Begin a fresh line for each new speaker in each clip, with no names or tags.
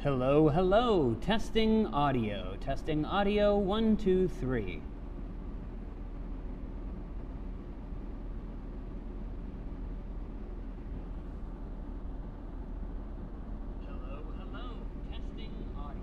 Hello, hello, testing audio, 1, 2, 3. Hello, hello, testing audio.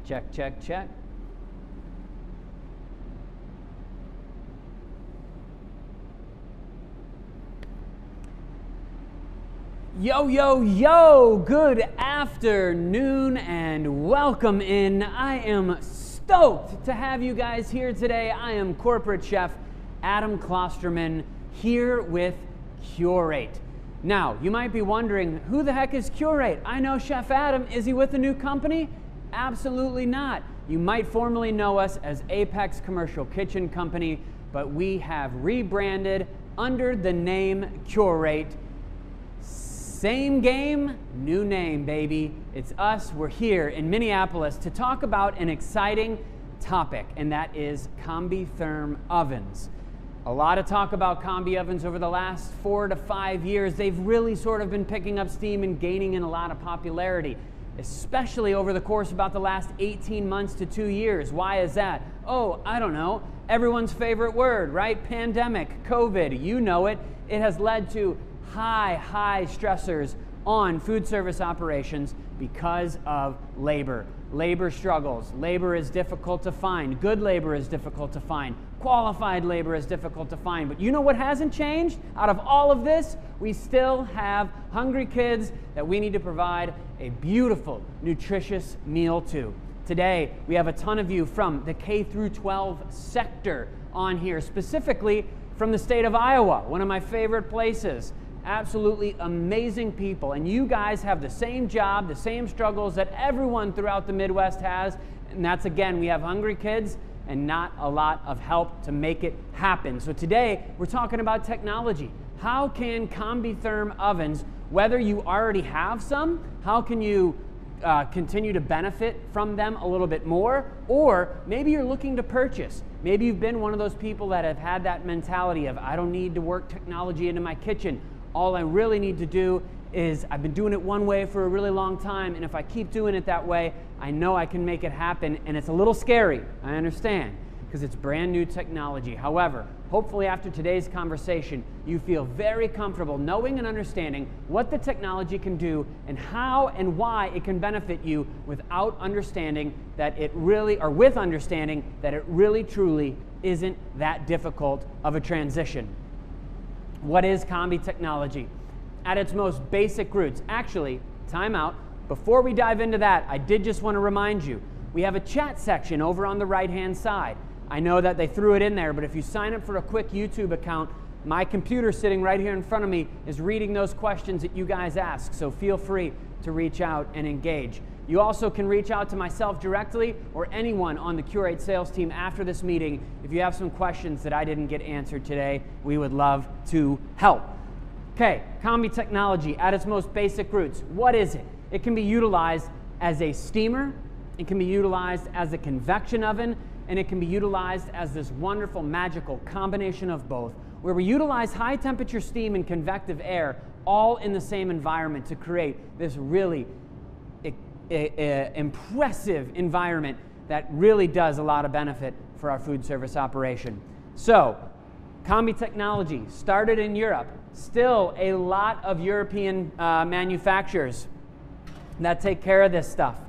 Check, check, check. Yo, yo, yo! Good afternoon and welcome in. I am stoked to have you guys here today. I am corporate chef Adam Klosterman here with Curate. Now, you might be wondering, who the heck is Curate? I know Chef Adam. Is he with a new company? Absolutely not. You might formerly know us as Apex Commercial Kitchen Company, but we have rebranded under the name Curate. Same game, new name, baby. It's us. We're here in Minneapolis to talk about an exciting topic, and that is Combi therm ovens. A lot of talk about Combi ovens over the last 4 to 5 years. They've really sort of been picking up steam and gaining in a lot of popularity, especially over the course of about the last 18 months to 2 years. Why is that? Oh, I don't know. Everyone's favorite word, right? Pandemic, COVID, you know it. It has led to high stressors on food service operations because of labor. Labor struggles. Labor is difficult to find. Good labor is difficult to find. Qualified labor is difficult to find. But you know what hasn't changed? Out of all of this, we still have hungry kids that we need to provide a beautiful, nutritious meal to. Today, we have a ton of you from the K through 12 sector on here, specifically from the state of Iowa, one of my favorite places. Absolutely amazing people, and you guys have the same job, the same struggles that everyone throughout the Midwest has, and that's, again, we have hungry kids and not a lot of help to make it happen. So today, we're talking about technology. How can Combi therm ovens, whether you already have some, how can you continue to benefit from them a little bit more, or maybe you're looking to purchase. Maybe you've been one of those people that have had that mentality of, I don't need to work technology into my kitchen. All I really need to do is, I've been doing it one way for a really long time, and if I keep doing it that way, I know I can make it happen, and it's a little scary, I understand, because it's brand new technology. However, hopefully after today's conversation, you feel very comfortable knowing and understanding what the technology can do and how and why it can benefit you without understanding that it really, or with understanding that it really truly isn't that difficult of a transition. What is Combi technology? at its most basic roots. Actually, time out. Before we dive into that, I did just want to remind you, we have a chat section over on the right-hand side. I know that they threw it in there, but if you sign up for a quick YouTube account, my computer sitting right here in front of me is reading those questions that you guys ask, so feel free to reach out and engage. You also can reach out to myself directly or anyone on the Curate sales team after this meeting if you have some questions that I didn't get answered today. We would love to help. Okay, Combi technology at its most basic roots. What is it? It can be utilized as a steamer, it can be utilized as a convection oven, and it can be utilized as this wonderful, magical combination of both, where we utilize high temperature steam and convective air all in the same environment to create this really impressive environment that really does a lot of benefit for our food service operation. So, Combi technology started in Europe. Still a lot of European manufacturers that take care of this stuff,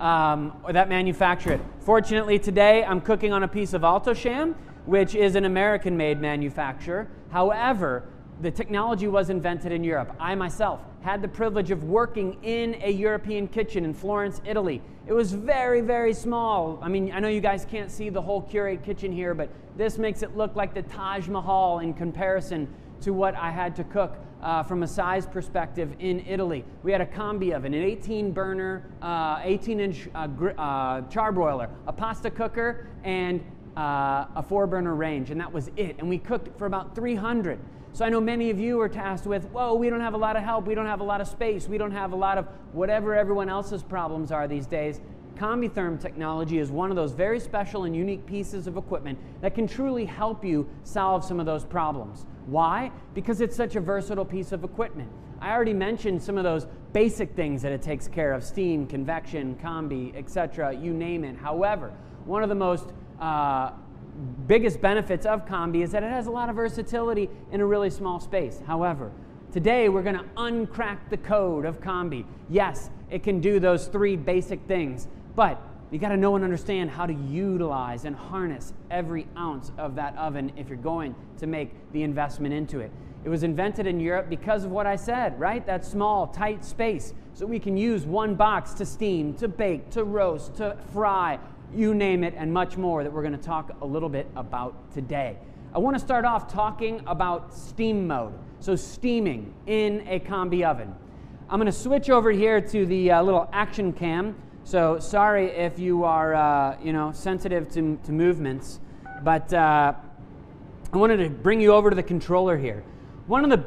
or that manufacture it. Fortunately today I'm cooking on a piece of Alto-Shaam, which is an American-made manufacturer. However, the technology was invented in Europe. I myself had the privilege of working in a European kitchen in Florence, Italy. It was very, very small. I mean, I know you guys can't see the whole Curate kitchen here, but this makes it look like the Taj Mahal in comparison to what I had to cook from a size perspective in Italy. We had a Combi oven, an 18-burner, 18-inch charbroiler, a pasta cooker, and a 4-burner range, and that was it. And we cooked for about 300. So I know many of you are tasked with, whoa, we don't have a lot of help, we don't have a lot of space, we don't have a lot of whatever everyone else's problems are these days. CombiTherm technology is one of those very special and unique pieces of equipment that can truly help you solve some of those problems. Why? Because it's such a versatile piece of equipment. I already mentioned some of those basic things that it takes care of: steam, convection, combi, etc., you name it. However, one of the most biggest benefits of Combi is that it has a lot of versatility in a really small space. However, today we're going to uncrack the code of Combi. Yes, it can do those 3 basic things, but you got to know and understand how to utilize and harness every ounce of that oven if you're going to make the investment into it. It was invented in Europe because of what I said, right? That small, tight space, so we can use one box to steam, to bake, to roast, to fry, you name it, and much more that we're going to talk a little bit about today. I want to start off talking about steam mode, so steaming in a Combi oven. I'm going to switch over here to the little action cam, so sorry if you are sensitive to movements, but I wanted to bring you over to the controller here. One of the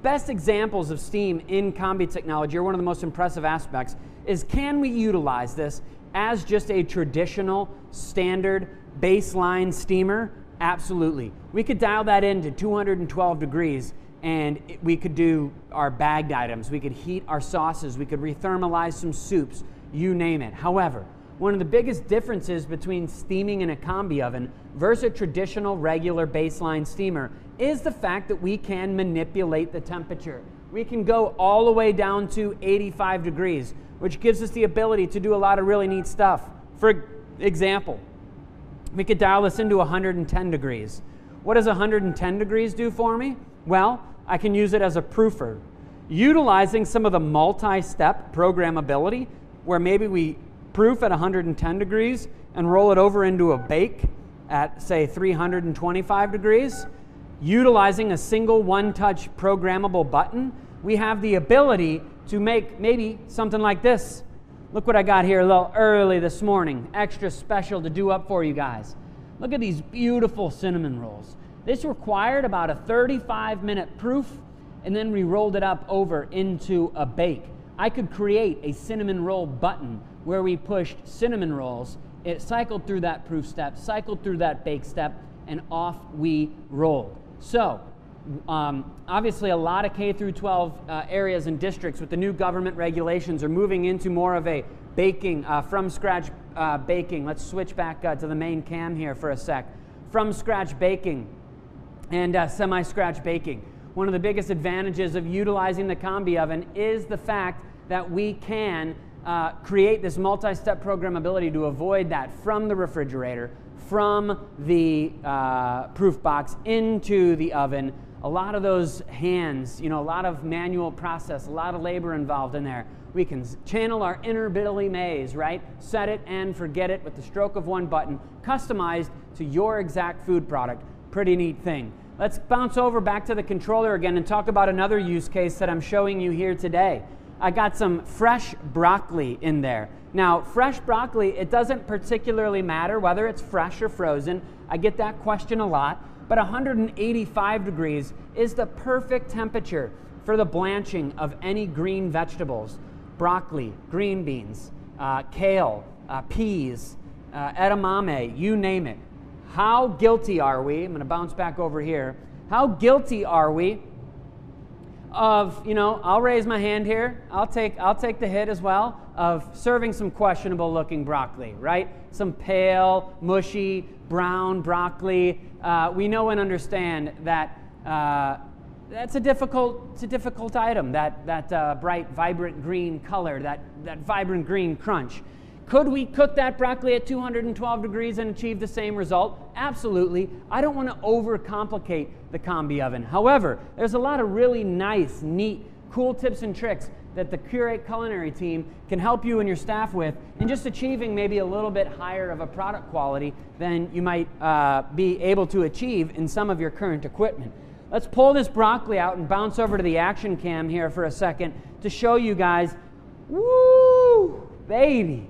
best examples of steam in Combi technology, or one of the most impressive aspects, is can we utilize this as just a traditional, standard, baseline steamer? Absolutely. We could dial that into 212 degrees and we could do our bagged items. We could heat our sauces. We could rethermalize some soups, you name it. However, one of the biggest differences between steaming in a Combi oven versus a traditional, regular baseline steamer is the fact that we can manipulate the temperature. We can go all the way down to 85 degrees, which gives us the ability to do a lot of really neat stuff. For example, we could dial this into 110 degrees. What does 110 degrees do for me? Well, I can use it as a proofer. Utilizing some of the multi-step programmability, where maybe we proof at 110 degrees and roll it over into a bake at, say, 325 degrees. Utilizing a single one-touch programmable button, we have the ability to make maybe something like this. Look what I got here a little early this morning, extra special to do up for you guys. Look at these beautiful cinnamon rolls. This required about a 35-minute proof, and then we rolled it up over into a bake. I could create a cinnamon roll button where we pushed cinnamon rolls. It cycled through that proof step, cycled through that bake step, and off we rolled. So, obviously a lot of K through 12 areas and districts with the new government regulations are moving into more of a baking, from scratch baking. Let's switch back to the main cam here for a sec. From scratch baking and semi-scratch baking. One of the biggest advantages of utilizing the Combi oven is the fact that we can create this multi-step programmability to avoid that from the refrigerator, from the proof box into the oven. a lot of those hands, a lot of manual process, a lot of labor involved in there. We can channel our inner Billy Mays, right? Set it and forget it with the stroke of one button, customized to your exact food product. Pretty neat thing. Let's bounce over back to the controller again and talk about another use case that I'm showing you here today. I got some fresh broccoli in there. Now, fresh broccoli, it doesn't particularly matter whether it's fresh or frozen. I get that question a lot, but 185 degrees is the perfect temperature for the blanching of any green vegetables. Broccoli, green beans, kale, peas, edamame, you name it. How guilty are we? I'm going to bounce back over here. How guilty are we of, I'll raise my hand here. I'll take the hit as well of serving some questionable looking broccoli, right? Some pale, mushy, brown broccoli. We know and understand that that's a difficult item, that bright, vibrant green color, that vibrant green crunch. Could we cook that broccoli at 212 degrees and achieve the same result? Absolutely. I don't want to overcomplicate the Combi oven. However, there's a lot of really nice, neat, cool tips and tricks that the Curate Culinary team can help you and your staff with in just achieving maybe a little bit higher of a product quality than you might be able to achieve in some of your current equipment. Let's pull this broccoli out and bounce over to the action cam here for a second to show you guys. Woo, baby.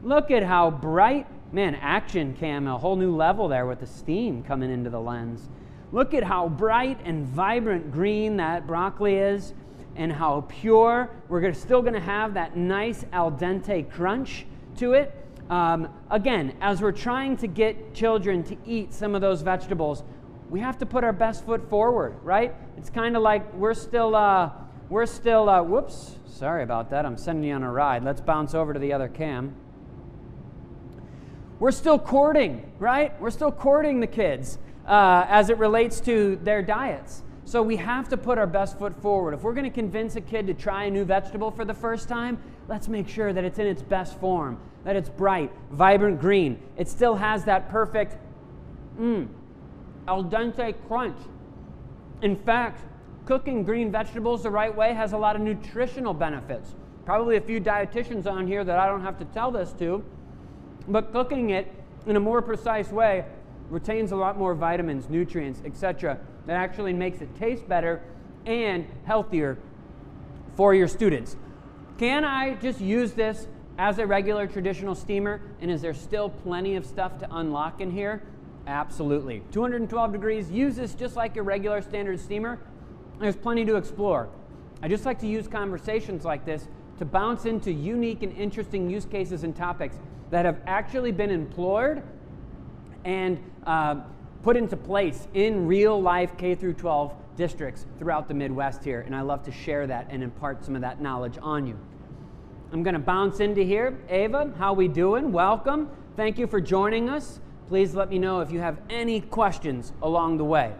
Look at how bright, man, action cam, a whole new level there with the steam coming into the lens. Look at how bright and vibrant green that broccoli is and how pure. We're still going to have that nice al dente crunch to it. Again, as we're trying to get children to eat some of those vegetables, we have to put our best foot forward, right? It's kind of like we're still, whoops, sorry about that. I'm sending you on a ride. Let's bounce over to the other cam. We're still courting, right? We're still courting the kids as it relates to their diets. So we have to put our best foot forward. If we're going to convince a kid to try a new vegetable for the first time, let's make sure that it's in its best form, that it's bright, vibrant green. It still has that perfect al dente crunch. In fact, cooking green vegetables the right way has a lot of nutritional benefits. Probably a few dietitians on here that I don't have to tell this to, but cooking it in a more precise way retains a lot more vitamins, nutrients, etc. that actually makes it taste better and healthier for your students. Can I just use this as a regular traditional steamer, and is there still plenty of stuff to unlock in here? Absolutely. 212 degrees, use this just like your regular standard steamer. There's plenty to explore. I just like to use conversations like this to bounce into unique and interesting use cases and topics that have actually been employed and put into place in real life K through 12 districts throughout the Midwest here, and I love to share that and impart some of that knowledge on you. I'm going to bounce into here. Ava, how we doing? Welcome. Thank you for joining us. Please let me know if you have any questions along the way.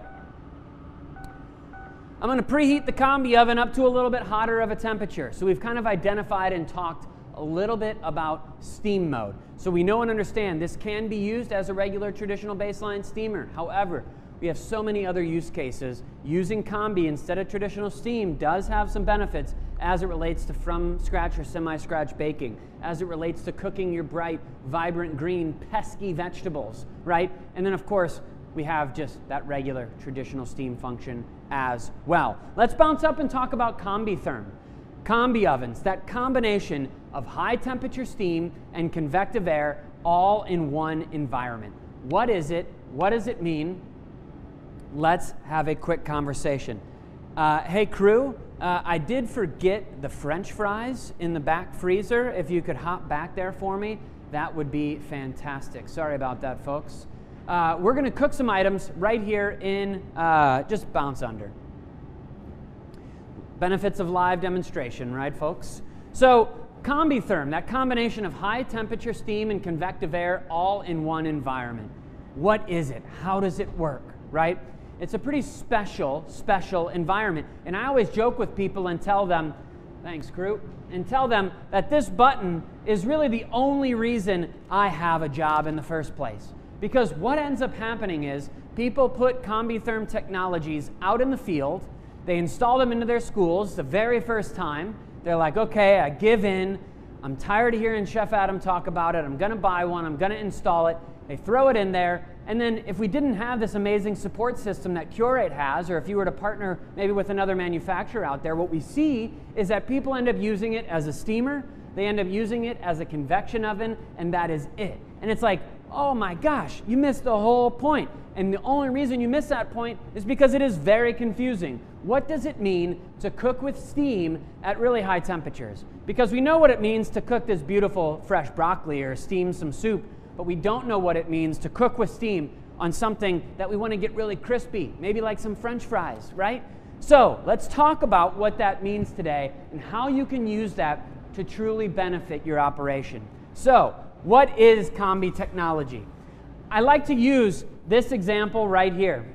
I'm going to preheat the Combi oven up to a little bit hotter of a temperature. So we've kind of identified and talked a little bit about steam mode. So we know and understand this can be used as a regular traditional baseline steamer. However, we have so many other use cases. Using Combi instead of traditional steam does have some benefits as it relates to from scratch or semi-scratch baking, as it relates to cooking your bright, vibrant green, pesky vegetables, right? And then of course, we have just that regular traditional steam function as well. Let's bounce up and talk about Combi-Therm. Combi ovens, that combination of high temperature steam and convective air all in one environment. What is it? What does it mean? Let's have a quick conversation. Hey crew, I did forget the French fries in the back freezer. If you could hop back there for me, that would be fantastic. Sorry about that, folks. We're going to cook some items right here in, just bounce under. Benefits of live demonstration, right, folks? So, Combi-Therm, that combination of high temperature steam and convective air all in one environment. What is it? How does it work, right? It's a pretty special environment. And I always joke with people and tell them, thanks, crew, and tell them that this button is really the only reason I have a job in the first place. Because what ends up happening is People put Combi technologies out in the field. They install them into their schools the very first time. They're like, okay, I give in. I'm tired of hearing Chef Adam talk about it. I'm going to buy one. I'm going to install it. They throw it in there. And then if we didn't have this amazing support system that Curate has, or if you were to partner maybe with another manufacturer out there, what we see is that people end up using it as a steamer. They end up using it as a convection oven, and that is it. And it's like, oh my gosh, you missed the whole point. And the only reason you missed that point is because it is very confusing. What does it mean to cook with steam at really high temperatures? Because we know what it means to cook this beautiful fresh broccoli or steam some soup, but we don't know what it means to cook with steam on something that we want to get really crispy, maybe like some French fries, right? So let's talk about what that means today and how you can use that to truly benefit your operation. So, what is Combi technology? I like to use this example right here.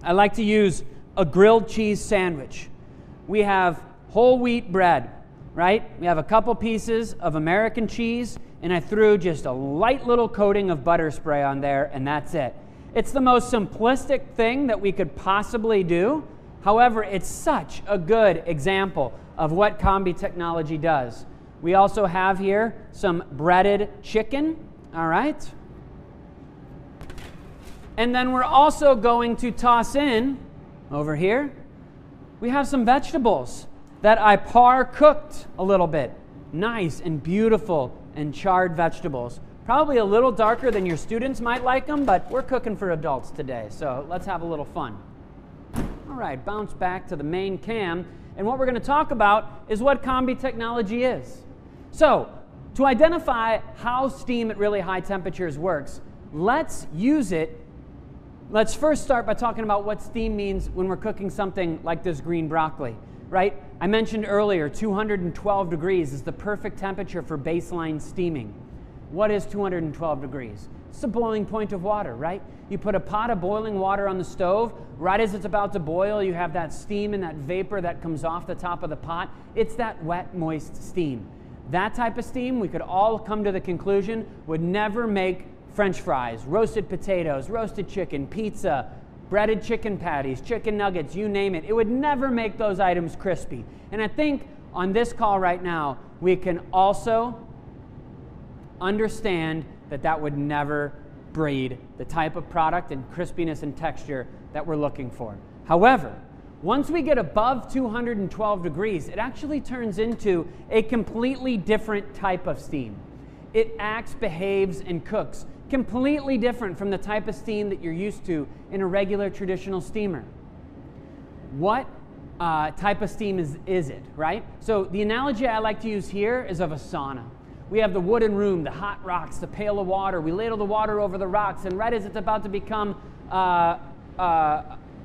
I like to use a grilled cheese sandwich. We have whole wheat bread, right? We have a couple pieces of American cheese, and I threw just a light little coating of butter spray on there, and that's it. It's the most simplistic thing that we could possibly do. However, it's such a good example of what Combi technology does. We also have here some breaded chicken, all right? And then we're also going to toss in, over here, we have some vegetables that I par cooked a little bit. Nice and beautiful and charred vegetables. Probably a little darker than your students might like them, but we're cooking for adults today, so let's have a little fun. All right, bounce back to the main cam, and what we're going to talk about is what Combi technology is. So, to identify how steam at really high temperatures works, let's use it. Let's first start by talking about what steam means when we're cooking something like this green broccoli, right? I mentioned earlier 212 degrees is the perfect temperature for baseline steaming. What is 212 degrees? It's the boiling point of water, right? You put a pot of boiling water on the stove. Right as it's about to boil, you have that steam and that vapor that comes off the top of the pot. It's that wet, moist steam. That type of steam, we could all come to the conclusion, would never make French fries, roasted potatoes, roasted chicken, pizza, breaded chicken patties, chicken nuggets, you name it. It would never make those items crispy. And I think on this call right now, we can also understand that that would never breed the type of product and crispiness and texture that we're looking for. However, once we get above 212 degrees, it actually turns into a completely different type of steam. It acts, behaves, and cooks completely different from the type of steam that you're used to in a regular traditional steamer. What type of steam is it, right? So the analogy I like to use here is of a sauna. We have the wooden room, the hot rocks, the pail of water. We ladle the water over the rocks, and right as it's about to become, or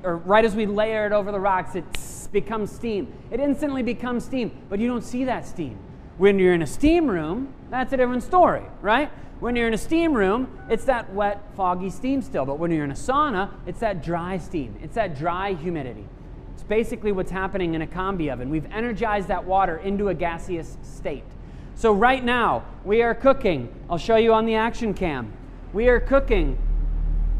right as we layer it over the rocks, it becomes steam. It instantly becomes steam, but you don't see that steam. When you're in a steam room, that's a different story, right? When you're in a steam room, it's that wet, foggy steam still, but when you're in a sauna, it's that dry steam. It's that dry humidity. It's basically what's happening in a Combi oven. We've energized that water into a gaseous state. So right now, we are cooking. I'll show you on the action cam. We are cooking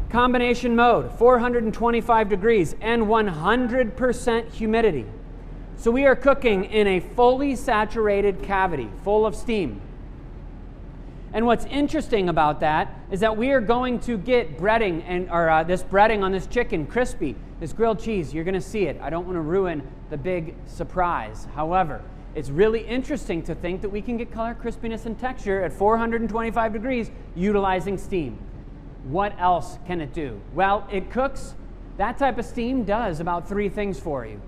combination mode, 425 degrees and 100% humidity. So we are cooking in a fully saturated cavity, full of steam. And what's interesting about that is that we are going to get breading, this breading on this chicken crispy, this grilled cheese. You're going to see it. I don't want to ruin the big surprise. However, it's really interesting to think that we can get color, crispiness, and texture at 425 degrees utilizing steam. What else can it do? Well, it cooks. That type of steam does about 3 things for you.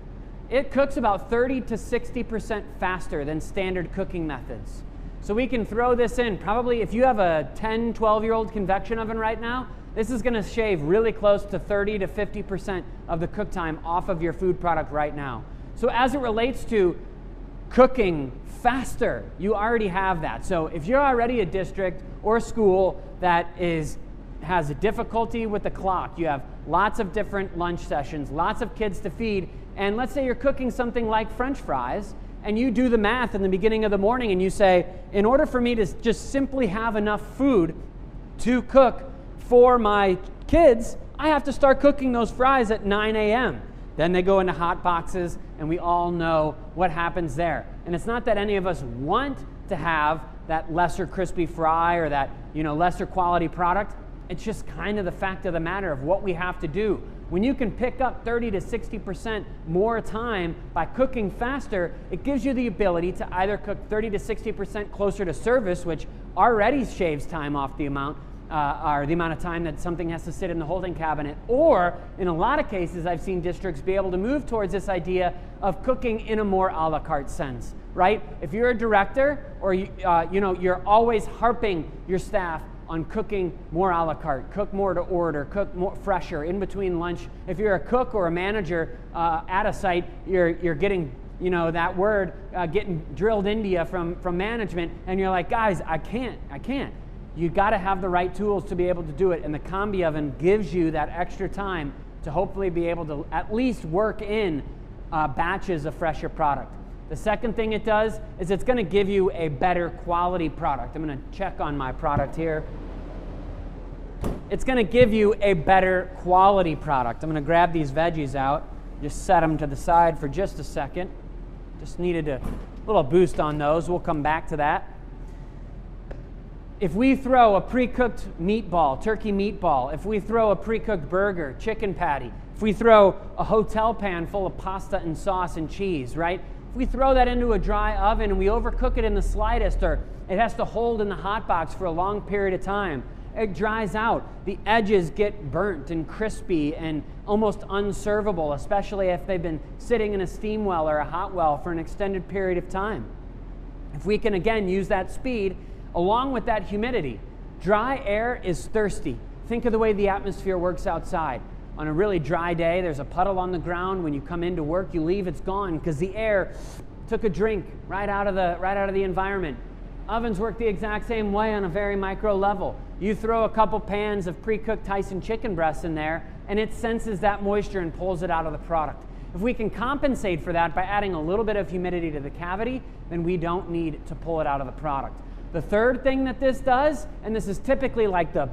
It cooks about 30 to 60% faster than standard cooking methods. So we can throw this in. Probably if you have a 10, 12-year-old convection oven right now, this is going to shave really close to 30 to 50% of the cook time off of your food product right now. So as it relates to cooking faster, you already have that. So if you're already a district or a school that has a difficulty with the clock, you have lots of different lunch sessions, lots of kids to feed, and let's say you're cooking something like French fries, and you do the math in the beginning of the morning and you say, in order for me to just simply have enough food to cook for my kids, I have to start cooking those fries at 9 a.m. Then they go into hot boxes, and we all know what happens there. And it's not that any of us want to have that lesser crispy fry or that, lesser quality product. It's just kind of the fact of the matter of what we have to do. When you can pick up 30 to 60% more time by cooking faster, it gives you the ability to either cook 30 to 60% closer to service, which already shaves time off the amount, or the amount of time that something has to sit in the holding cabinet, or in a lot of cases I've seen districts be able to move towards this idea of cooking in a more a la carte sense, right? If you're a director or you're always harping your staff on cooking more a la carte, cook more to order, cook more fresher in between lunch. If you're a cook or a manager at a site, you're getting that word getting drilled into you from management, and you're like, guys, I can't. You got to have the right tools to be able to do it, and the Combi oven gives you that extra time to hopefully be able to at least work in batches of fresher product. The second thing it does is it's going to give you a better quality product. I'm going to check on my product here. It's going to give you a better quality product. I'm going to grab these veggies out, just set them to the side for just a second. Just needed a little boost on those. We'll come back to that. If we throw a pre-cooked meatball, turkey meatball, if we throw a pre-cooked burger, chicken patty, if we throw a hotel pan full of pasta and sauce and cheese, right? If we throw that into a dry oven and we overcook it in the slightest, or it has to hold in the hot box for a long period of time, it dries out. The edges get burnt and crispy and almost unservable, especially if they've been sitting in a steam well or a hot well for an extended period of time. If we can, again, use that speed along with that humidity. Dry air is thirsty. Think of the way the atmosphere works outside. On a really dry day, there's a puddle on the ground. When you come into work, you leave, it's gone because the air took a drink right out of the environment. Ovens work the exact same way on a very micro level. You throw a couple pans of pre-cooked Tyson chicken breasts in there, and it senses that moisture and pulls it out of the product. If we can compensate for that by adding a little bit of humidity to the cavity, then we don't need to pull it out of the product. The third thing that this does, and this is typically like the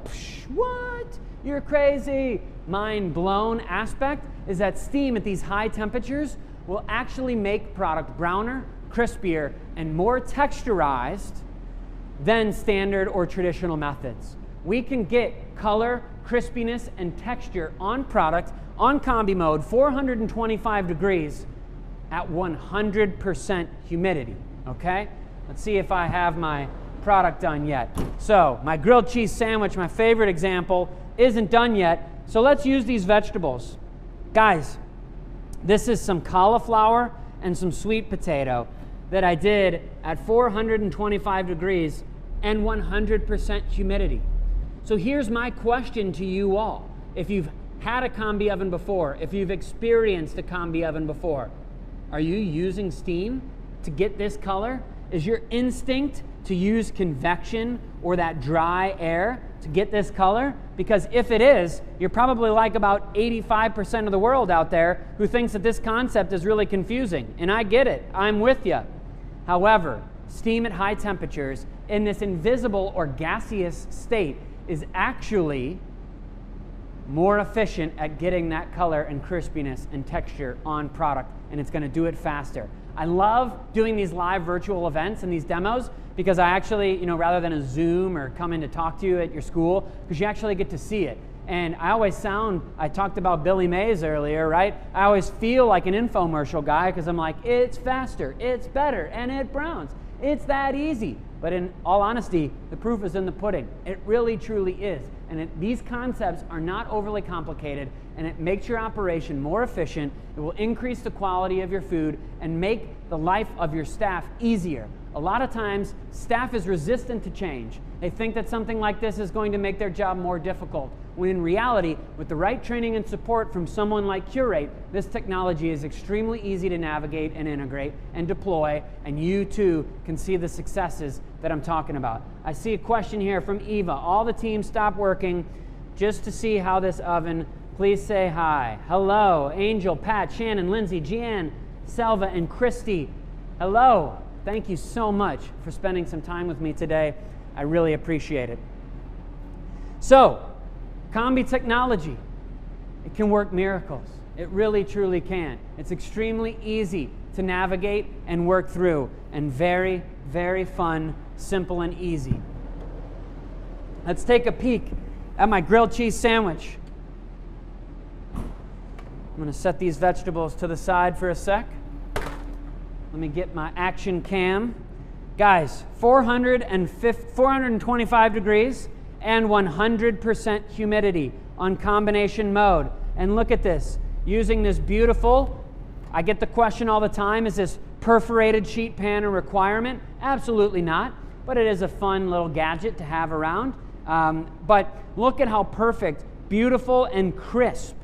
what? You're crazy, mind blown aspect, is that steam at these high temperatures will actually make product browner, crispier, and more texturized than standard or traditional methods. We can get color, crispiness, and texture on product on Combi mode, 425 degrees at 100% humidity, okay? Let's see if I have my product done yet. So my grilled cheese sandwich, my favorite example, isn't done yet. So let's use these vegetables. Guys, this is some cauliflower and some sweet potato that I did at 425 degrees and 100% humidity. So here's my question to you all. If you've had a Combi oven before, if you've experienced a Combi oven before, are you using steam to get this color? Is your instinct to use convection or that dry air to get this color? Because if it is, you're probably like about 85% of the world out there who thinks that this concept is really confusing. And I get it. I'm with you. However, steam at high temperatures in this invisible or gaseous state is actually more efficient at getting that color and crispiness and texture on product, and it's going to do it faster. I love doing these live virtual events and these demos because I actually, rather than a Zoom or come in to talk to you at your school, because you actually get to see it. And I talked about Billy Mays earlier, right? I always feel like an infomercial guy because I'm like, it's faster, it's better, and it browns. It's that easy. But in all honesty, the proof is in the pudding. It really, truly is. And these concepts are not overly complicated, and it makes your operation more efficient. It will increase the quality of your food and make the life of your staff easier. A lot of times, staff is resistant to change. They think that something like this is going to make their job more difficult, when in reality, with the right training and support from someone like Curate, this technology is extremely easy to navigate and integrate and deploy, and you too can see the successes that I'm talking about. I see a question here from Eva. All the teams stop working just to see how this oven. Please say hi. Hello, Angel, Pat, Shannon, Lindsay, Jeanne, Selva, and Christy. Hello. Thank you so much for spending some time with me today. I really appreciate it. So, Combi technology. it can work miracles. It really, truly can. It's extremely easy to navigate and work through, and very, very fun, simple, and easy. Let's take a peek at my grilled cheese sandwich. I'm going to set these vegetables to the side for a sec. Let me get my action cam. Guys, 425 degrees and 100% humidity on combination mode. And look at this, using this beautiful, I get the question all the time, is this perforated sheet pan a requirement? Absolutely not, but it is a fun little gadget to have around. But look at how perfect, beautiful, and crisp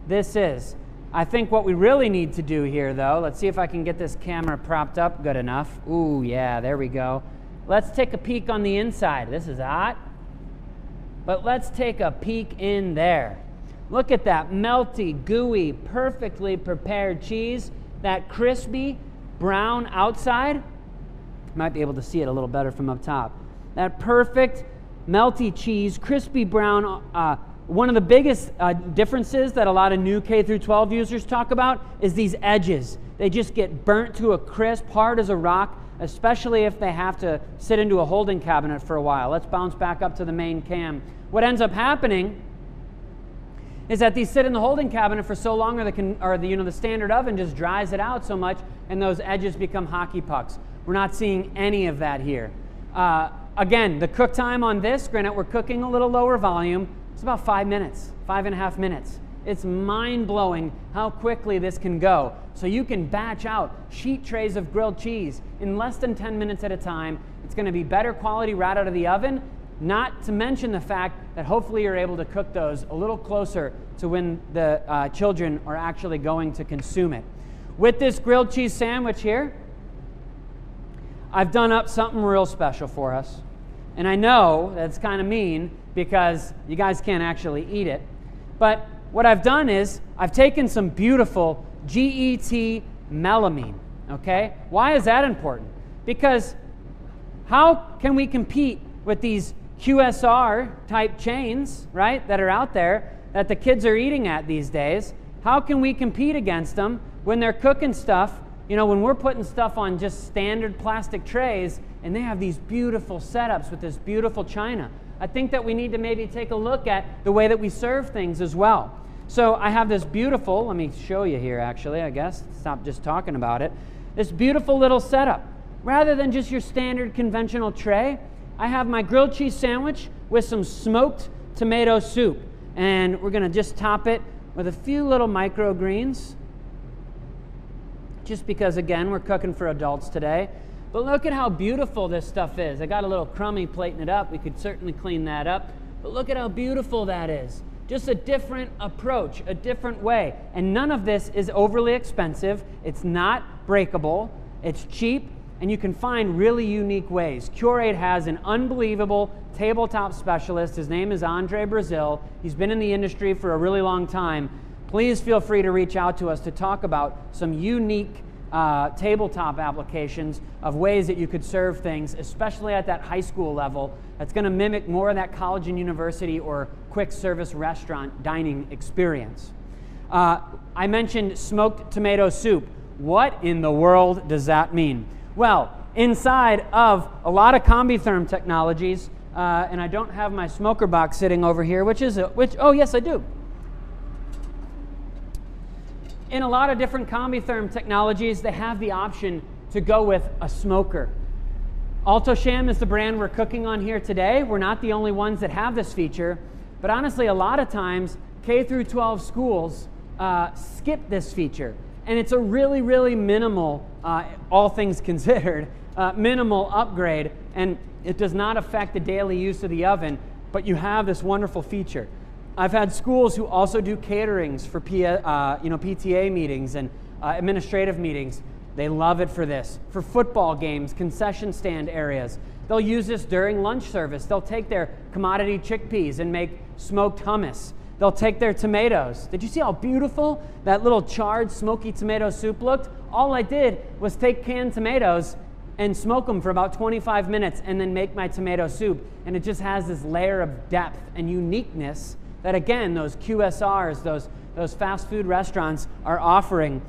this is. I think what we really need to do here, though, let's see if I can get this camera propped up good enough. Ooh, yeah, there we go. Let's take a peek on the inside. This is hot, but let's take a peek in there. Look at that melty, gooey, perfectly prepared cheese, that crispy brown outside. Might be able to see it a little better from up top. That perfect melty cheese, crispy brown. One of the biggest differences that a lot of new K through 12 users talk about is these edges. They just get burnt to a crisp, hard as a rock, especially if they have to sit into a holding cabinet for a while. Let's bounce back up to the main cam. What ends up happening is that these sit in the holding cabinet for so long, or the standard oven just dries it out so much, and those edges become hockey pucks. We're not seeing any of that here. Again, the cook time on this, granted we're cooking a little lower volume, it's about 5 minutes, 5.5 minutes. It's mind-blowing how quickly this can go. So you can batch out sheet trays of grilled cheese in less than 10 minutes at a time. It's going to be better quality right out of the oven, not to mention the fact that hopefully you're able to cook those a little closer to when the children are actually going to consume it. With this grilled cheese sandwich here, I've done up something real special for us. And I know that's kind of mean because you guys can't actually eat it. But what I've done is I've taken some beautiful GET melamine, okay? Why is that important? Because how can we compete with these QSR type chains, right, that are out there that the kids are eating at these days? How can we compete against them when they're cooking stuff, when we're putting stuff on just standard plastic trays and they have these beautiful setups with this beautiful china? I think that we need to maybe take a look at the way that we serve things as well. So I have this beautiful, let me show you here actually, I guess, stop just talking about it. This beautiful little setup. Rather than just your standard conventional tray, I have my grilled cheese sandwich with some smoked tomato soup. And we're gonna just top it with a few little microgreens. Just because, again, we're cooking for adults today. But look at how beautiful this stuff is. I got a little crummy plating it up. We could certainly clean that up. But look at how beautiful that is. Just a different approach, a different way. And none of this is overly expensive. It's not breakable. It's cheap. And you can find really unique ways. Curate has an unbelievable tabletop specialist. His name is Andre Brazil. He's been in the industry for a really long time. Please feel free to reach out to us to talk about some unique tabletop applications of ways that you could serve things, especially at that high school level, that's going to mimic more of that college and university or quick service restaurant dining experience. I mentioned smoked tomato soup. What in the world does that mean? Well, inside of a lot of Combi Therm technologies, and I don't have my smoker box sitting over here, oh yes I do. In a lot of different Combi Therm technologies, they have the option to go with a smoker. AltoSham is the brand we're cooking on here today. We're not the only ones that have this feature, but honestly, a lot of times, K through 12 schools skip this feature. And it's a really, really minimal, all things considered, minimal upgrade, and it does not affect the daily use of the oven, but you have this wonderful feature. I've had schools who also do caterings for PTA meetings and administrative meetings. They love it for this. For football games, concession stand areas. They'll use this during lunch service. They'll take their commodity chickpeas and make smoked hummus. They'll take their tomatoes. Did you see how beautiful that little charred smoky tomato soup looked? All I did was take canned tomatoes and smoke them for about 25 minutes and then make my tomato soup. And it just has this layer of depth and uniqueness that, again, those QSRs, those fast food restaurants are offering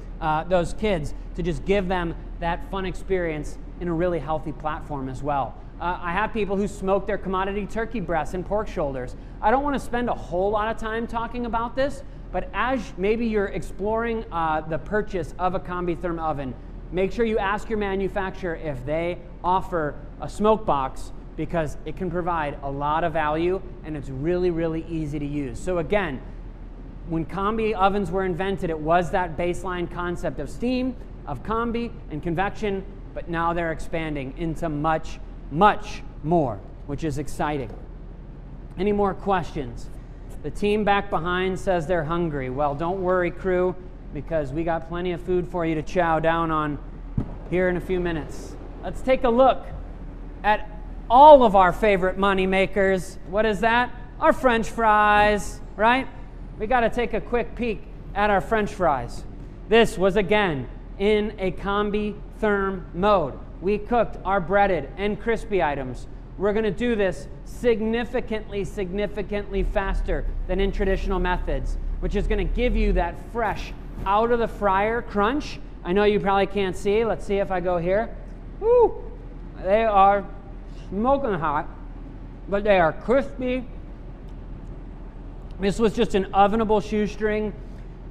those kids to just give them that fun experience in a really healthy platform as well. I have people who smoke their commodity turkey breasts and pork shoulders. I don't want to spend a whole lot of time talking about this, but as maybe you're exploring the purchase of a Combi Therm oven, make sure you ask your manufacturer if they offer a smoke box, because it can provide a lot of value and it's really, really easy to use. So again, when Combi ovens were invented, it was that baseline concept of steam, of Combi, and convection, but now they're expanding into much, much more, which is exciting. Any more questions? The team back behind says they're hungry. Well, don't worry, crew, because we got plenty of food for you to chow down on here in a few minutes. Let's take a look at all of our favorite money makers. What is that? Our French fries, right? We got to take a quick peek at our French fries. This was, again, in a Combi Therm mode. We cooked our breaded and crispy items. We're going to do this significantly faster than in traditional methods, which is going to give you that fresh, out of the fryer crunch. I know you probably can't see. Let's see if I go here. Woo! They are smoking hot, but they are crispy. This was just an ovenable shoestring,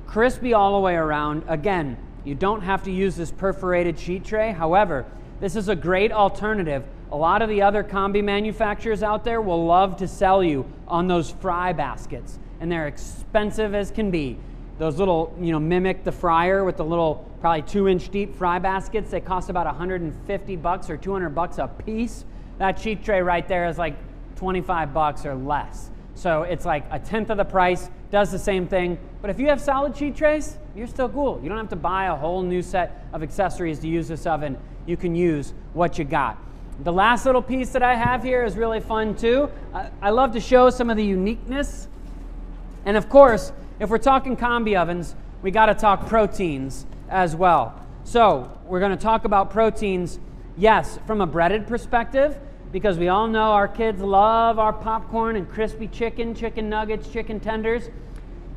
crispy all the way around. Again, you don't have to use this perforated sheet tray. However, this is a great alternative. A lot of the other Combi manufacturers out there will love to sell you on those fry baskets, and they're expensive as can be. Those little, mimic the fryer with the little, probably 2-inch deep fry baskets. They cost about $150 or $200 a piece. That sheet tray right there is like $25 or less. So it's like a tenth of the price, does the same thing. But if you have solid sheet trays, you're still cool. You don't have to buy a whole new set of accessories to use this oven. You can use what you got. The last little piece that I have here is really fun too. I love to show some of the uniqueness. And of course, if we're talking Combi ovens, we got to talk proteins as well. So we're going to talk about proteins, yes, from a breaded perspective, because we all know our kids love our popcorn and crispy chicken, chicken nuggets, chicken tenders.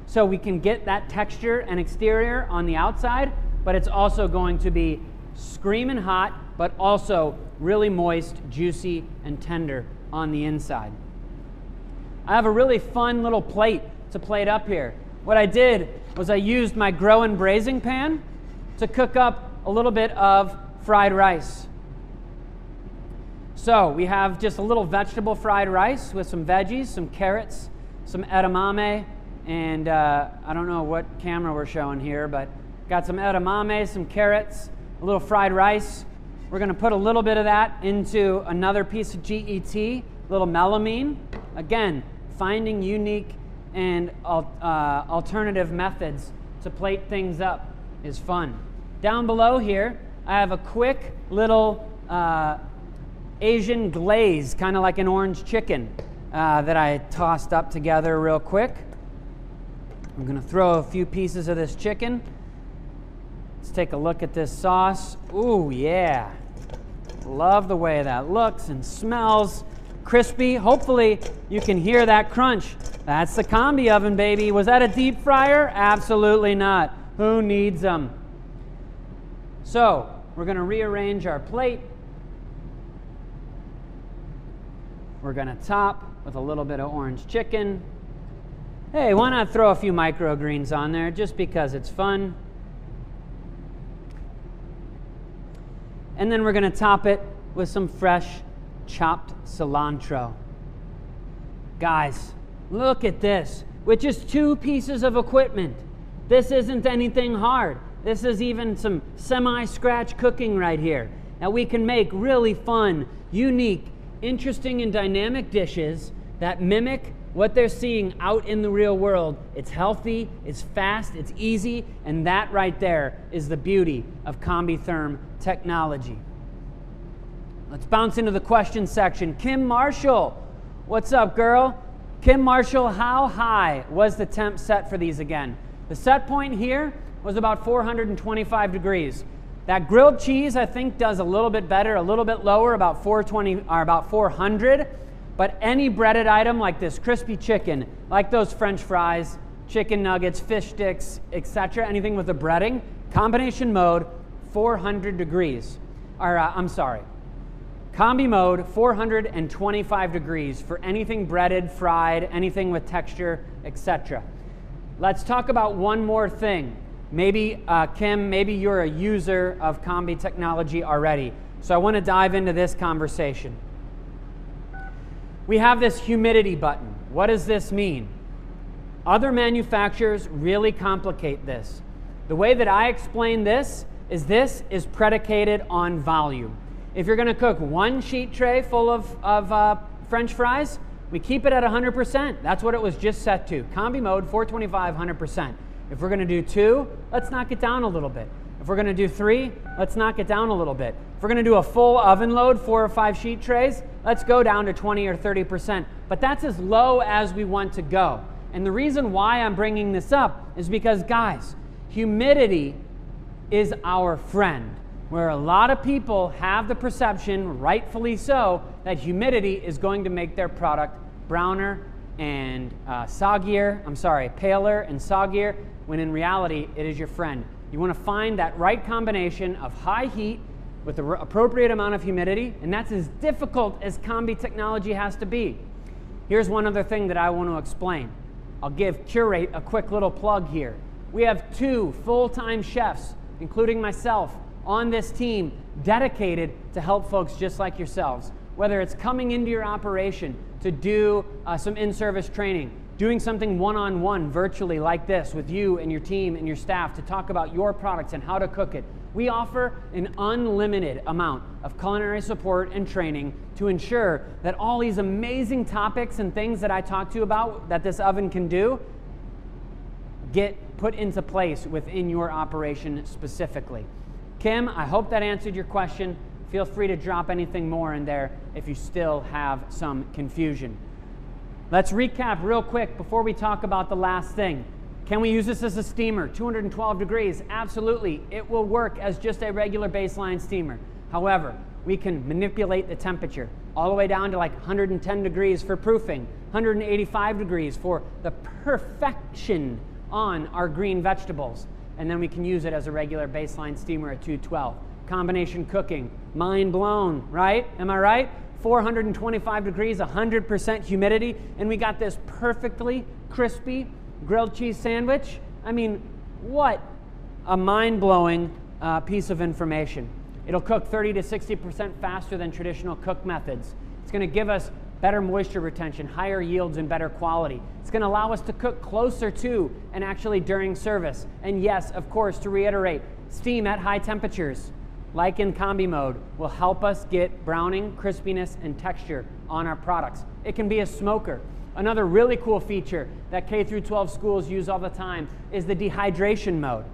So we can get that texture and exterior on the outside, but it's also going to be screaming hot, but also really moist, juicy, and tender on the inside. I have a really fun little plate to plate up here. What I did was I used my grow and braising pan to cook up a little bit of fried rice. So we have just a little vegetable fried rice with some veggies, some carrots, some edamame, and I don't know what camera we're showing here, but got some edamame, some carrots, a little fried rice. We're going to put a little bit of that into another piece of GET, a little melamine. Again, finding unique and alternative methods to plate things up is fun. Down below here, I have a quick little Asian glaze, kind of like an orange chicken, that I tossed up together real quick. I'm going to throw a few pieces of this chicken. Let's take a look at this sauce. Ooh, yeah. Love the way that looks and smells. Crispy. Hopefully you can hear that crunch. That's the Combi oven, baby. Was that a deep fryer? Absolutely not. Who needs them? So we're going to rearrange our plate. We're going to top with a little bit of orange chicken. Hey, why not throw a few microgreens on there just because it's fun? And then we're going to top it with some fresh chopped cilantro. Guys, look at this. With just 2 pieces of equipment. This isn't anything hard. This is even some semi-scratch cooking right here. Now we can make really fun, unique, interesting, and dynamic dishes that mimic what they're seeing out in the real world. It's healthy, it's fast, it's easy, and that right there is the beauty of Combi Therm technology. Let's bounce into the question section. Kim Marshall, what's up, girl? Kim Marshall, how high was the temp set for these again? The set point here was about 425 degrees. That grilled cheese, I think, does a little bit better, a little bit lower, about 420 or about 400. But any breaded item like this crispy chicken, like those French fries, chicken nuggets, fish sticks, etc., anything with a breading, combination mode, 400 degrees. Combi mode, 425 degrees for anything breaded, fried, anything with texture, etc. Let's talk about one more thing. Maybe, Kim, maybe you're a user of Combi technology already. So I want to dive into this conversation. We have this humidity button. What does this mean? Other manufacturers really complicate this. The way that I explain this is predicated on volume. If you're going to cook one sheet tray full of French fries, we keep it at 100%. That's what it was just set to. Combi mode, 425, 100%. If we're going to do 2, let's knock it down a little bit. If we're going to do 3, let's knock it down a little bit. If we're going to do a full oven load, 4 or 5 sheet trays, let's go down to 20 or 30%. But that's as low as we want to go. And the reason why I'm bringing this up is because, guys, humidity is our friend. Where a lot of people have the perception, rightfully so, that humidity is going to make their product browner and paler and soggier, when in reality, it is your friend. You want to find that right combination of high heat with the appropriate amount of humidity, and that's as difficult as Combi technology has to be. Here's one other thing that I want to explain. I'll give Curate a quick little plug here. We have 2 full-time chefs, including myself, on this team dedicated to help folks just like yourselves. Whether it's coming into your operation to do some in-service training, doing something one-on-one virtually like this with you and your team and your staff to talk about your products and how to cook it. We offer an unlimited amount of culinary support and training to ensure that all these amazing topics and things that I talked to you about that this oven can do get put into place within your operation specifically. Kim, I hope that answered your question. Feel free to drop anything more in there if you still have some confusion. Let's recap real quick before we talk about the last thing. Can we use this as a steamer? 212 degrees, absolutely. It will work as just a regular baseline steamer. However, we can manipulate the temperature all the way down to like 110 degrees for proofing, 185 degrees for the perfection on our green vegetables. And then we can use it as a regular baseline steamer at 212. Combination cooking, mind blown, right? Am I right? 425 degrees, 100% humidity, and we got this perfectly crispy grilled cheese sandwich. I mean, what a mind-blowing piece of information. It'll cook 30 to 60% faster than traditional cook methods. It's going to give us better moisture retention, higher yields, and better quality. It's going to allow us to cook closer to and actually during service. And yes, of course, to reiterate, steam at high temperatures, like in Combi mode, will help us get browning, crispiness, and texture on our products. It can be a smoker. Another really cool feature that K through 12 schools use all the time is the dehydration mode.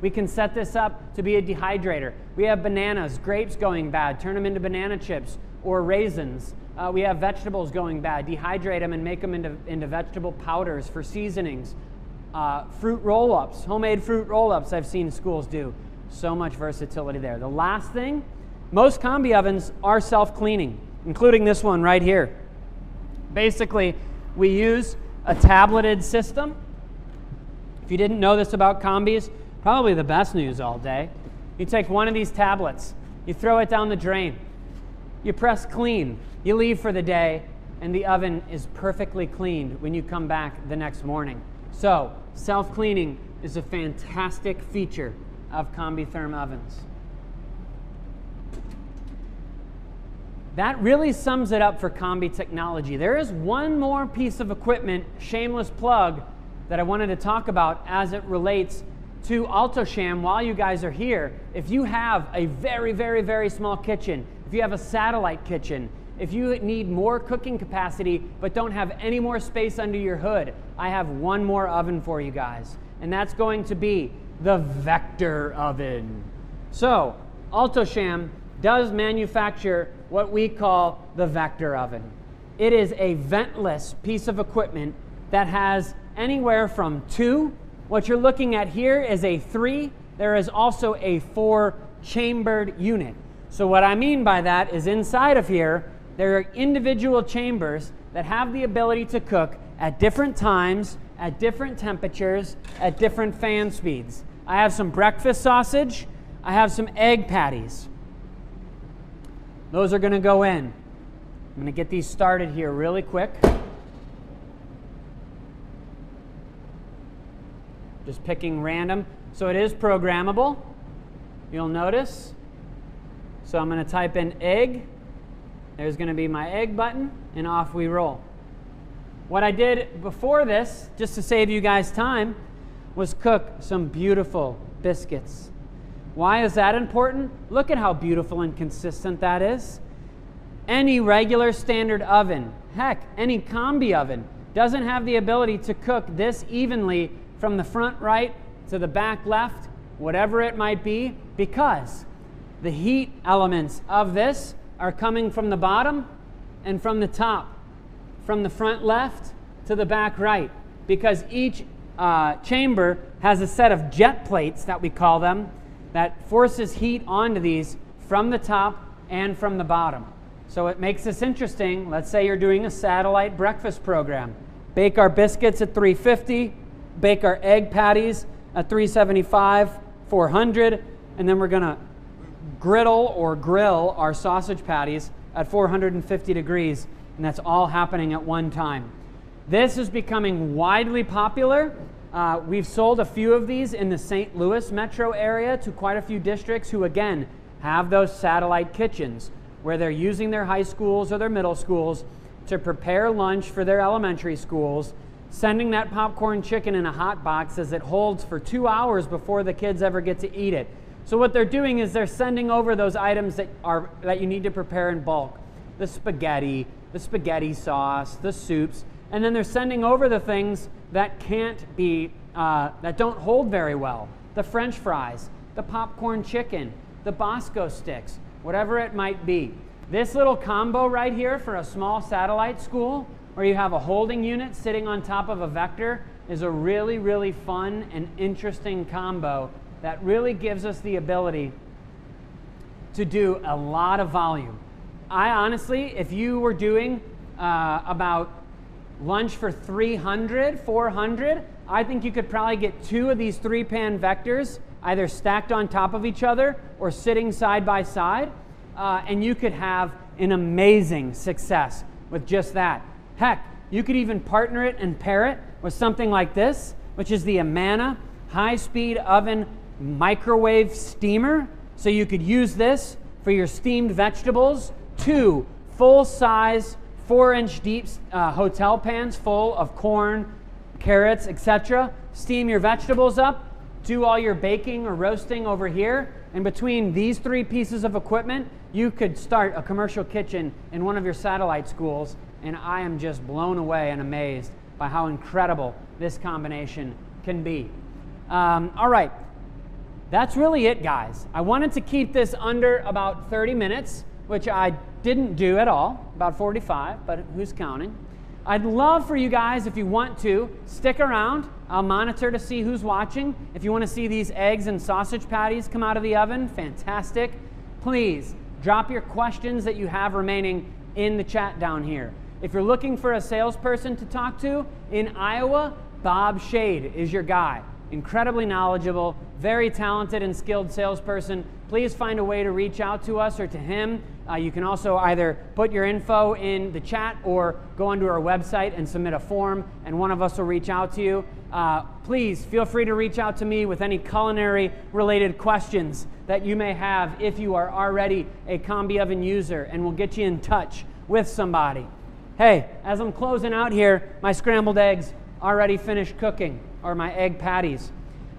We can set this up to be a dehydrator. We have bananas, grapes going bad, turn them into banana chips or raisins. We have vegetables going bad, dehydrate them and make them into vegetable powders for seasonings. Fruit roll-ups, homemade fruit roll-ups I've seen schools do. So much versatility there. The last thing, most Combi ovens are self-cleaning, including this one right here. Basically, we use a tableted system. If you didn't know this about Combis, probably the best news all day. You take one of these tablets, you throw it down the drain, you press clean, you leave for the day, and the oven is perfectly cleaned when you come back the next morning. So, self-cleaning is a fantastic feature of Combi Therm ovens. That really sums it up for Combi technology. There is one more piece of equipment, shameless plug, that I wanted to talk about as it relates to AltoSham while you guys are here. If you have a very, very, very small kitchen, if you have a satellite kitchen, if you need more cooking capacity but don't have any more space under your hood, I have one more oven for you guys, and that's going to be the Vector oven. So, AltoSham does manufacture what we call the Vector oven. It is a ventless piece of equipment that has anywhere from 2. What you're looking at here is a 3. There is also a 4 chambered unit. So what I mean by that is inside of here, there are individual chambers that have the ability to cook at different times, at different temperatures, at different fan speeds. I have some breakfast sausage. I have some egg patties. Those are going to go in. I'm going to get these started here really quick. Just picking random. So it is programmable, you'll notice. So I'm going to type in egg. There's going to be my egg button, and off we roll. What I did before this, just to save you guys time, was cook some beautiful biscuits. Why is that important? Look at how beautiful and consistent that is. Any regular standard oven, heck, any Combi oven, doesn't have the ability to cook this evenly from the front right to the back left, whatever it might be, because the heat elements of this are coming from the bottom and from the top, from the front left to the back right, because each chamber has a set of jet plates, that we call them, that forces heat onto these from the top and from the bottom. So it makes this interesting. Let's say you're doing a satellite breakfast program. Bake our biscuits at 350, bake our egg patties at 375, 400, and then we're going to griddle or grill our sausage patties at 450 degrees, and that's all happening at one time. This is becoming widely popular. We've sold a few of these in the St. Louis metro area to quite a few districts who, again, have those satellite kitchens where they're using their high schools or their middle schools to prepare lunch for their elementary schools, sending that popcorn chicken in a hot box as it holds for 2 hours before the kids ever get to eat it. So what they're doing is they're sending over those items that you need to prepare in bulk. The spaghetti sauce, the soups, and then they're sending over the things that can't be, that don't hold very well. The French fries, the popcorn chicken, the Bosco sticks, whatever it might be. This little combo right here for a small satellite school where you have a holding unit sitting on top of a vector is a really, really fun and interesting combo that really gives us the ability to do a lot of volume. I honestly, if you were doing about lunch for 300, 400, I think you could probably get 2 of these 3-pan vectors either stacked on top of each other or sitting side by side, and you could have an amazing success with just that. Heck, you could even partner it and pair it with something like this, which is the Amana high-speed oven microwave steamer. So you could use this for your steamed vegetables, 2 full-size 4-inch deep hotel pans full of corn, carrots, etc. Steam your vegetables up, do all your baking or roasting over here, and between these 3 pieces of equipment, you could start a commercial kitchen in one of your satellite schools, and I am just blown away and amazed by how incredible this combination can be. All right, that's really it, guys. I wanted to keep this under about 30 minutes, which I didn't do at all, about 45, but who's counting? I'd love for you guys, if you want to, stick around. I'll monitor to see who's watching. If you want to see these eggs and sausage patties come out of the oven, fantastic. Please drop your questions that you have remaining in the chat down here. If you're looking for a salesperson to talk to in Iowa, Bob Shade is your guy. Incredibly knowledgeable, very talented and skilled salesperson. Please find a way to reach out to us or to him. You can also either put your info in the chat or go onto our website and submit a form, and one of us will reach out to you. Please feel free to reach out to me with any culinary related questions that you may have if you are already a Combi oven user, and we'll get you in touch with somebody. Hey, as I'm closing out here, my scrambled eggs already finished cooking, or my egg patties.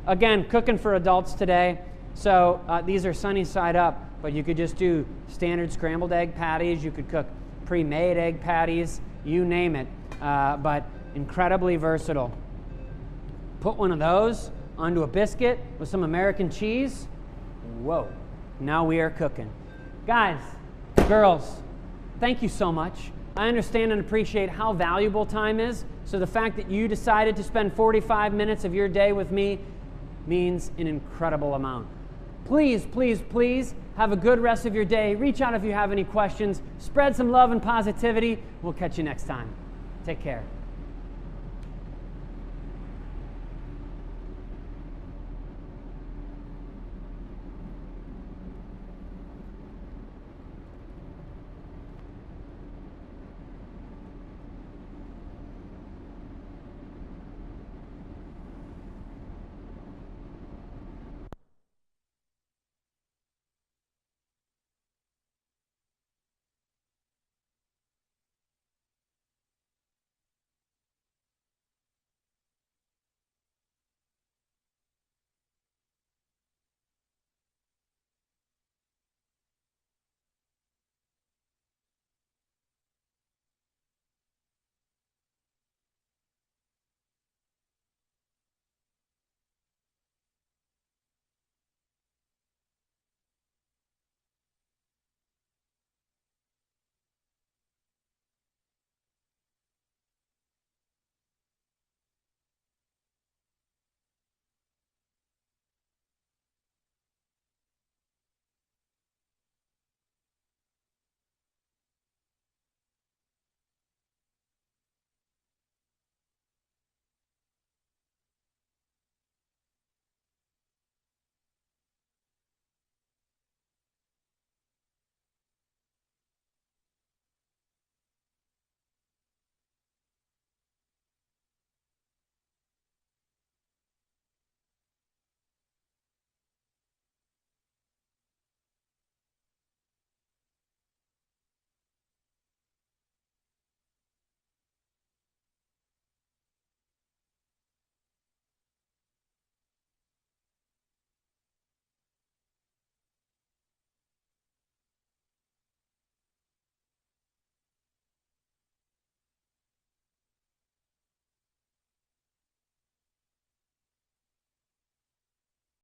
Again, cooking for adults today, so these are sunny side up, but you could just do standard scrambled egg patties. You could cook pre-made egg patties, you name it, but incredibly versatile. Put one of those onto a biscuit with some American cheese. Whoa, now we are cooking. Guys, girls, thank you so much. I understand and appreciate how valuable time is, so the fact that you decided to spend 45 minutes of your day with me means an incredible amount. Please, please, please have a good rest of your day. Reach out if you have any questions. Spread some love and positivity. We'll catch you next time. Take care.